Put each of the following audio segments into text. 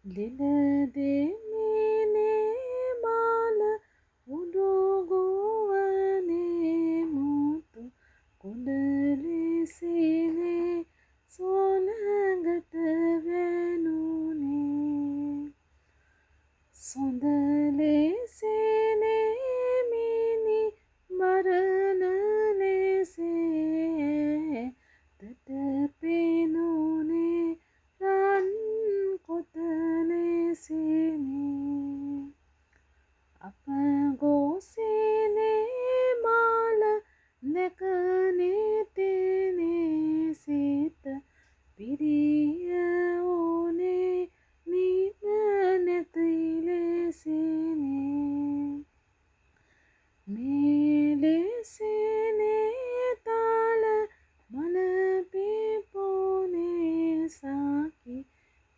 ලිලදෙමිනේ මාල උඩුගුවනේ මුතු කුඩලිසිනේ සොනඟට වැනුනේ සොඳලෙසිනේ මිනි මරණලෙසේ තට පෙනුනේ රන් කොතලෙසිනේ අප ගෝසිනේ මාල නැකනෙතෙනේ සිත පිරිය ඕනේ නිම නැතිලෙසිනේ මෙලෙසිනේ තාල මල පිපුනේ සාකි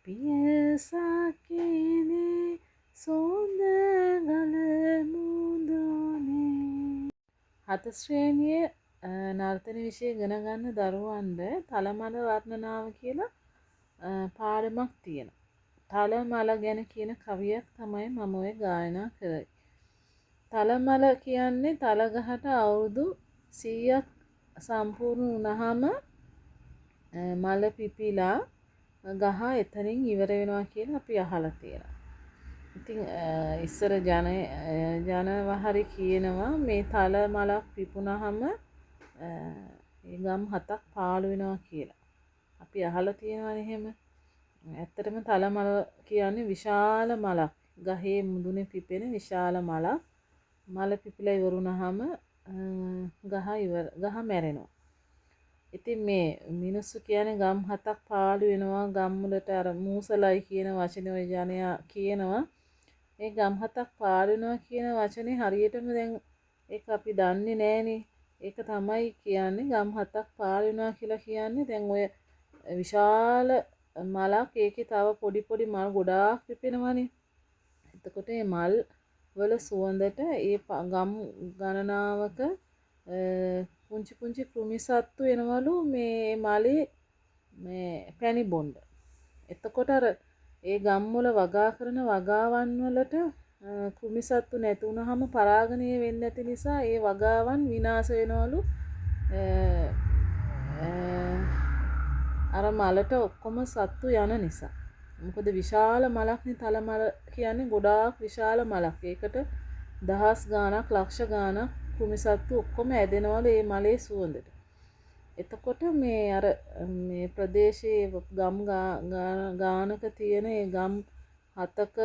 පිය සකිනේ සොඳ ගල මුදුනේ හත ශ්‍රේණියේ නර්තන විෂය ඉගෙන ගන්න දරුවන්ට තලමල වර්ණනාව කියලා පාඩමක් තියෙනවා. තලමල ගැන කියන කවියක් තමයි මම ඔය ගායනා කරේ. තලමල කියන්නේ තලගහට අවුරුදු 100ක් සම්පූර්ණ වුණාම මල පිපිලා ගහ එතනින් ඉවර වෙනවා කියලා අපි අහලා තියෙනවා. ඉතින් ඉස්සර ජනවහරි කියනවා මේ තල මලක් පිපුණාම ඒ ගම් 7ක් පාළු වෙනවා කියලා. අපි අහලා තියෙනවනේ එහෙම. ඇත්තටම තල මල කියන්නේ විශාල මලක්. ගහේ මුදුනේ පිපෙන විශාල මලක්. මල පිපිලා ඉවරුනහම ගහ මැරෙනවා. ඉතින් මේ මිනිස්සු කියන්නේ ගම් 7ක් පාළු වෙනවා ගම් වලට අර මූසලයි කියන වචනේ ඔය ජනයා කියනවා. ඒ ගම් 7ක් පාළු වෙනවා කියන වචනේ හරියටම දැන් ඒක අපි දන්නේ නෑනේ. ඒක තමයි කියන්නේ ගම් 7ක් පාළු වෙනවා කියලා කියන්නේ දැන් ඔය විශාල මලක් ඒකේ තව පොඩි පොඩි මල් ගොඩාක් පිපෙනවනේ. එතකොට මේ මල් වල සුවඳට ඒ ගම් ගණනාවක පුංචි පුංචි කෘමි සත්තු එනවලු මේ මලේ මේ පැණි බොන්න. එතකොට අර ඒ ගම් වල වගා කරන වගාවන් වලට කෘමි සත්තු නැති වුනහම පරාගණය වෙන්නේ නැති නිසා ඒ වගාවන් විනාශ වෙනවලු. අර මලට ඔක්කොම සත්තු යන නිසා. මොකද විශාල මලක්නේ තල මල කියන්නේ ගොඩාක් විශාල මලක්. ඒකට දහස් ගාණක් ලක්ෂ ගාණක් කෘමි සත්තු ඔක්කොම ඇදෙනවලු මේ මලේ සුවඳට. එතකොට මේ අර මේ ප්‍රදේශයේ ගම් ගානක තියෙන ඒ ගම් 7ක්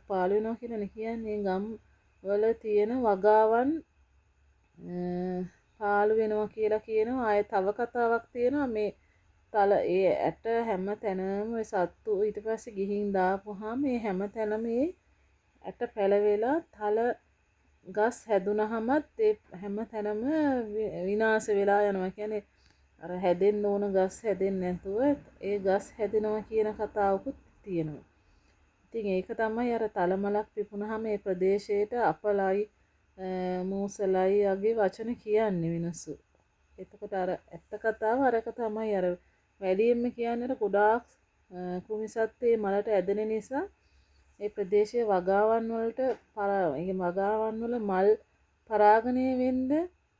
පාළු වෙනවා කියලානේ කියන්නේ. ගම් වල තියෙන වගාවන් පාළු වෙනවා කියලා කියනවා. ආයේ තව කතාවක් තියෙනවා මේ තල ඒ ඇට හැම තැනම ඔය සත්තු ඊට පස්සේ ගිහින් දාපුවාම මේ හැම තැනම මේ ඇට පැලවෙලා තල ගස් හැදුනහමත් ඒ හැම තැනම විනාශ වෙලා යනවා. කියන්නේ අර හැදෙන්න ඕන ගස් හැදෙන්නේ නැතුව ඒ ගස් හැදෙනවා කියන කතාවකුත් තියෙනවා. ඉතින් ඒක තමයි අර තලමලක් පිපුණාම මේ ප්‍රදේශයට අපලයි මූසලයි වගේ වචන කියන්නේ මිනිස්සු. එතකොට අර ඇත්ත කතාව අරක තමයි අර වැඩියෙන්ම කියන්නේ ගොඩාක් කෘමිසත්ත්වයේ මලට ඇදෙන නිසා ඒ ප්‍රදේශයේ වගාවන් වලට ඒ වගාවන් වල මල් පරාගණය වෙන්න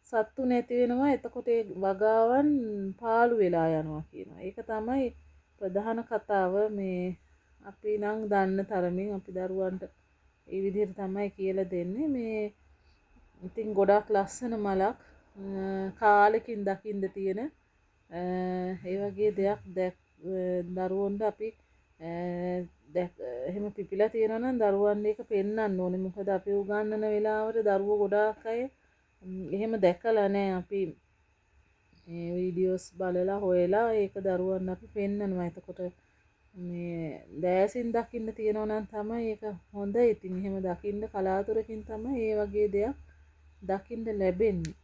සත්තු නැති වෙනවා. එතකොට ඒ වගාවන් පාළු වෙලා යනවා කියනවා. ඒක තමයි ප්‍රධාන කතාව. මේ අපි නම් දන්න තරමින් අපි දරුවන්ට ඒ විදිහට තමයි කියලා දෙන්නේ. මේ ඉතින් ගොඩාක් ලස්සන මලක් කාලෙකින් දකින්න තියෙන ඒ වගේ දෙයක් දරුවන්ට අපි එහෙම පිපිලා තියෙනවා නම් දරුවන් ඒක පෙන්වන්න ඕනේ. මොකද අපි උගන්වන වෙලාවට දරුවෝ ගොඩාක් අය එහෙම දැකලා නැහැ. අපි මේ වීඩියෝස් බලලා හොයලා ඒක දරුවන් අපි පෙන්වනවා. එතකොට මේ දෑසින් දකින්න තියෙනවා නම් තමයි ඒක හොඳ. ඉතින් එහෙම දකින්න කලාතුරකින් තමයි මේ වගේ දෙයක් දකින්න ලැබෙන්නේ.